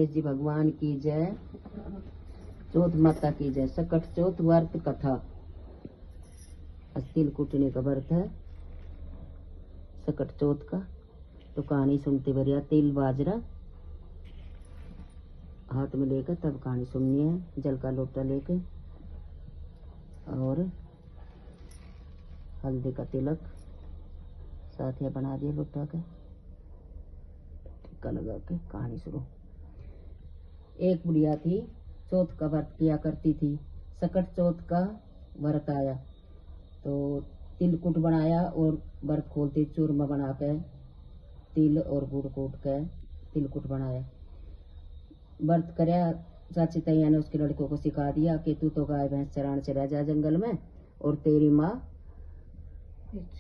गणेश जी भगवान की जय, चौथ माता की जय। सकट चौथ व्रत कथा। तिल कुटने का व्रत है सकट चौथ का। तो कहानी सुनते बढ़िया। तिल बाजरा हाथ में लेकर तब कहानी सुननी है। जल का लोटा लेके और हल्दी का तिलक साथिया बना दिया लोटा के, टिक्का लगा के कहानी शुरू। एक बुढ़िया थी, चौथ का व्रत किया करती थी। सकट चौथ का व्रत आया तो तिलकुट बनाया और व्रत खोलते चूरमा बना के तिल और गुड़ कूट के तिलकुट बनाया। व्रत करया। चाची तैया ने उसके लड़कों को सिखा दिया कि तू तो गाय भैंस चराने चला जा जंगल में, और तेरी माँ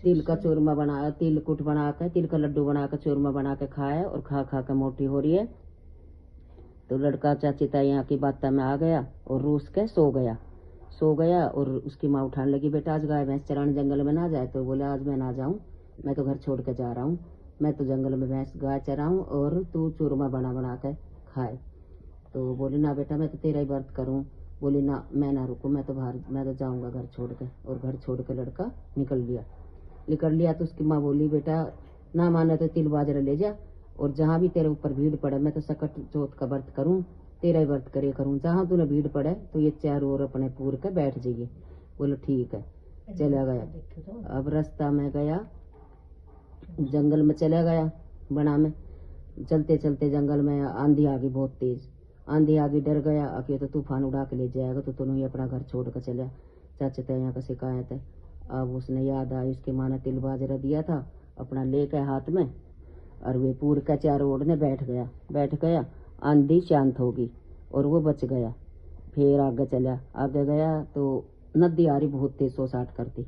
तिल का चूरमा बनाया, तिलकुट बना के तिल का लड्डू बना के चूरमा बना के खाया और खा खा के मोटी हो रही है। तो लड़का चाची तैया की बात में आ गया और रूस के सो गया। और उसकी माँ उठाने लगी, बेटा आज गाय भैंस चराने जंगल में ना जाए। तो बोले आज मैं ना जाऊँ, मैं तो घर छोड़ के जा रहा हूँ, मैं तो जंगल में भैंस गाय चराऊँ और तू चूरमा बना बना के खाए। तो बोली ना बेटा मैं तो तेरा ही व्रत करूँ। बोली ना मैं ना रुकूँ, मैं तो जाऊँगा घर छोड़ के। और घर छोड़ के लड़का निकल लिया। तो उसकी माँ बोली बेटा ना माने तो तिल बाजरा ले जा, और जहाँ भी तेरे ऊपर भीड़ पड़े मैं तो सकट चौथ का व्रत करूँ, तेरा ही व्रत करे करूँ। जहाँ तूने भीड़ पड़े तो ये चारों ओर अपने पूर के बैठ जाइए। बोलो ठीक है। चला गया। अब रास्ता में गया, जंगल में चला गया बना में। चलते चलते जंगल में आंधी आ गई बहुत तेज। आंधी आ गई, डर गया कि तो तूफान उड़ा के ले जाएगा, तो तूने ही अपना घर छोड़ कर चला। चाचा तैया का शिकायत है। अब उसने याद आई उसके माँ ने तिल बाजरा दिया था अपना लेकर हाथ में, और वे पूर का चारों ओर ने बैठ गया। आंधी शांत होगी और वो बच गया। फिर आगे गया तो नदी आ रही बहुत तेज 160 करती।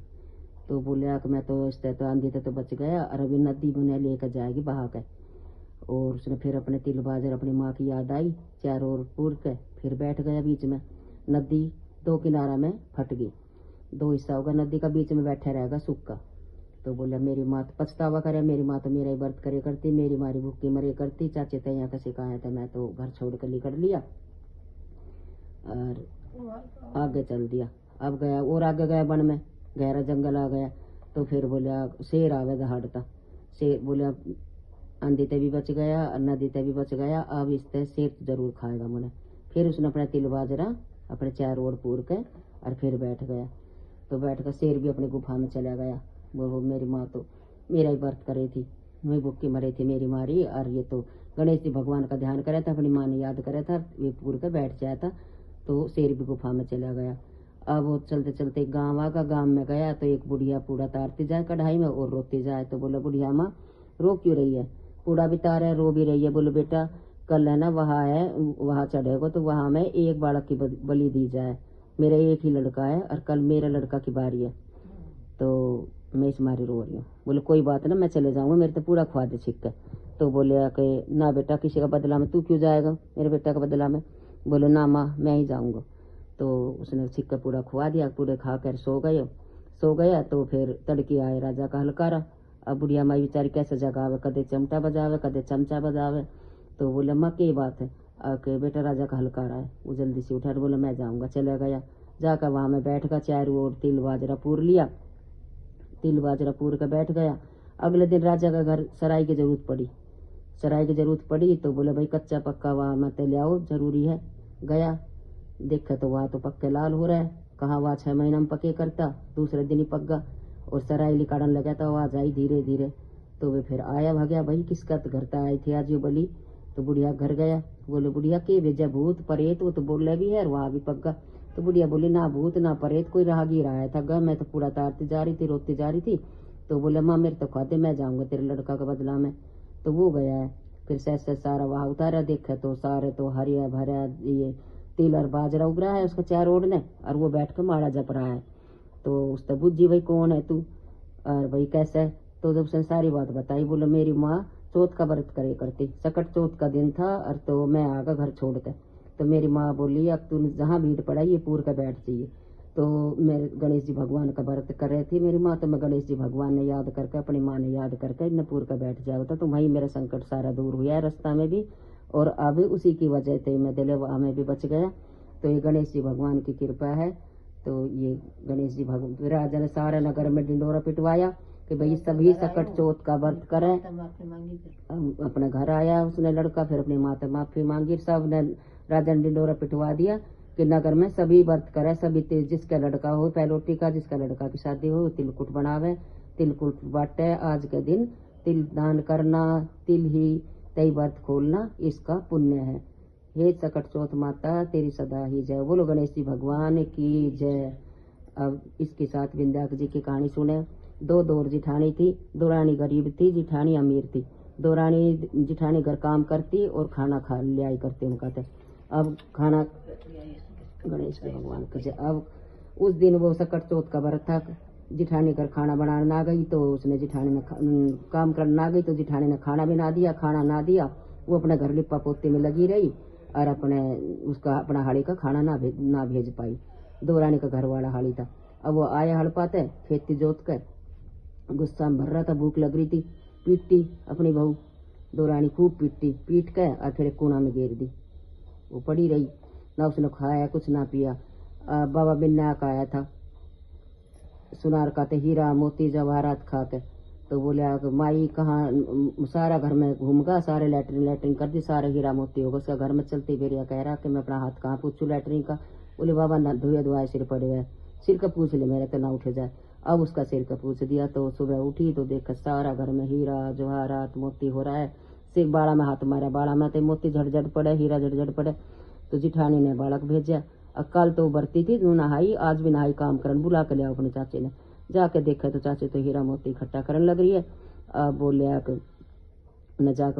तो बोले कि मैं तो इस तो आंधी तो बच गया, और अभी नदी मुझे लेकर जाएगी बहा के। और उसने फिर अपने तिल बाजर अपनी माँ की याद आई, चारों ओर पूर के फिर बैठ गया बीच में। नदी 2 किनारा में फट गई, 2 हिस्सा होगा। नदी का बीच में बैठा रहेगा सूखा। तो बोला मेरी माँ तो पछतावा करे, मेरी माँ तो मेरा ही व्रत करे करती, मेरी मारी भूखी मरे करती। चाचे तैया का शिकायत है, मैं तो घर छोड़ कर निकल लिया और आगे चल दिया। अब गया और आगे गया वन में, गहरा जंगल आ गया। तो फिर बोला शेर आवे दहाड़ता। शेर बोला आंधी ते भी बच गया और नदी ते भी बच गया, अब इससे शेर जरूर खाएगा मुझे। फिर उसने अपना तिल बाजरा अपने चारों ओर पूर के और फिर बैठ गया। तो बैठ कर शेर भी अपनी गुफा में चला गया। वो मेरी माँ तो मेरा ही व्रत करे थी, मैं भूखी मरे थी मेरी मारी। और ये तो गणेश जी भगवान का ध्यान करे था, अपनी माँ ने याद करे था, वे पूर के बैठ जाया था। तो शेर भी गुफा में चला गया। अब वो चलते चलते गाँव आगा। गाँव में गया तो एक बुढ़िया पूड़ा तारती जाए कढ़ाई में और रोती जाए। तो बोला बुढ़िया माँ रो क्यों रही है, पूड़ा भी तार है रो भी रही है। बोले बेटा कल है ना वहाँ चढ़ेगा तो वहाँ में एक बालक की बलि दी जाए, मेरा एक ही लड़का है और कल मेरा लड़का की बारी है, तो मैं इस मारी रो रही हूँ। बोले कोई बात ना मैं चले जाऊँगा, मेरे तो पूरा खुआ दे छिक्का। तो बोले कि ना बेटा किसी का बदला में तू क्यों जाएगा मेरे बेटा का बदला में। बोले ना माँ मैं ही जाऊँगा। तो उसने छिक्का पूरा खुआ दिया, पूरे खा कर सो गया। तो फिर तड़की आए राजा का हलकारा। अब बुढ़िया माई बेचारी कैसे जगावे, कदे चिमटा बजावे कदे चमचा बजावे। तो बोले माँ की बात है आके बेटा राजा का हलकारा है। वो जल्दी से उठा, बोले मैं जाऊँगा। चले गया, जाकर वहाँ में बैठ कर चारों ओर तिल बाजरा पूर लिया। तिल बाजरा पूर कर बैठ गया। अगले दिन राजा का घर सराय की जरूरत पड़ी। तो बोले भाई कच्चा पक्का वहाँ मत ले आओ, जरूरी है। गया देखा तो वहाँ तो पक्के लाल हो रहा है, कहाँ वहाँ 6 महीना में पके करता, दूसरे दिन ही पक गया। और सराय लिकाड़न लगा था आवाज आई धीरे धीरे। तो वे फिर आया भाग्या भाई किसका तो घर आई थी आज ये बली। तो बुढ़िया घर गया, बोले बुढ़िया के भेजा भूत परेत, वो तो बोले भी है और वहाँ भी पक गया। तो बुढ़िया बोली ना भूत ना परेत, कोई राहगीर आया था गा, मैं तो पूरा तारती जा रही थी रोती जा रही थी। तो बोले माँ मेरे तो खाते मैं जाऊँगा तेरे लड़का का बदला में। तो वो गया है, फिर से सारा वहाँ उतारा, देखा तो सारे तो हरिया भरा ये तिल और बाजरा उग रहा है उसका चारों ओर ने, और वो बैठ कर माड़ा जप रहा है। तो उसने बुझी भाई कौन है तू और भाई कैसे। तो जब उसने सारी बात बताई, बोले मेरी माँ चौथ का व्रत करे करती, सकट चौथ का दिन था और तो मैं आगा घर छोड़ के। तो मेरी माँ बोली अब तू जहाँ भीड़ पड़ा ये पूर का बैठ चाहिए। तो मैं गणेश जी भगवान का व्रत कर रही थी मेरी माँ, तो मैं गणेश जी भगवान ने याद करके अपनी माँ ने याद करके इन्हें पूर का बैठ जाया होता, तो वहीं मेरा संकट सारा दूर हुआ है रास्ता में भी और अब उसी की वजह से मैं दिले हमें भी बच गया। तो ये गणेश जी भगवान की कृपा है। तो ये गणेश जी भगवान राजा ने सारे नगर में ढिंडोरा पिटवाया कि भाई सभी सकट चौथ का व्रत करें। अपने घर आया उसने लड़का, फिर अपनी माता माफी मांगी, सब ने राजा ने ढिंडोरा पिटवा दिया कि नगर में सभी व्रत करे, सभी जिसका लड़का हो पहलोटी का, जिसका लड़का की शादी हो तिलकुट बनावे, तिलकुट बांटे। आज के दिन तिल दान करना, तिल ही तई व्रत खोलना इसका पुण्य है। हे सकट चौथ माता तेरी सदा ही जय। बोलो गणेश जी भगवान की जय। अब इसके साथ विंध्याक जी की कहानी सुने। दो दौर जिठानी थी, दो रानी गरीब थी, जिठानी अमीर थी। दो रानी जिठानी घर काम करती और खाना खा लिया करती उनका थे। अब खाना गणेश के भगवान का जय। अब उस दिन वो सकट चौथ का व्रत था, जिठानी घर खाना बनाने ना गई तो उसने जिठानी ने काम करने ना गई तो जिठानी ने खाना भी ना दिया, खाना ना दिया। वो अपने घर लिपा पोती में लगी रही और उसका अपना हाड़ी का खाना ना भेज पाई। दो रानी का घर वाला हाड़ी था। अब वो आया हड़ पाते खेती जोत कर, गुस्सा में भर रहा था, भूख लग रही थी, पीटती अपनी बहू। दो रानी खूब पीटती, पीट के और फिर एक कोना में घेर दी। वो पड़ी रही, ना उसने खाया कुछ ना पिया। बाबा बिन्नाक आया था, सुनार खाते हीरा मोती जवाहरात खाते। तो बोले माई कहाँ, सारा घर में घूम गया, सारे लैटरिन कर दी, सारे हीरा मोती होगा। उसका घर में चलती फिर कह रहा कि मैं अपना हाथ कहाँ पूछूं लैटरिन का। बोले बाबा ना धोए धोए सिर पड़े हुए, सिर का पूछ ले मेरे तो ना उठे जाए। अब उसका सिर का पूछ दिया तो सुबह उठी तो देखा सारा घर में हीरा जवाहरात मोती हो रहा है। सिर बाड़ा में हाथ मारा, बाड़ा में तो मोती झटझट पड़े, हीरा झटझट पड़े। तो जिठानी ने बालक भेजा। कल तो बरती थी तू नहाई, आज भी नहाई काम करन, बुला के लिया अपने चाचे ने। जाके देखा तो चाचे तो हीरा मोती इकट्ठा करने लग रही है। अब बोलिया न जाकर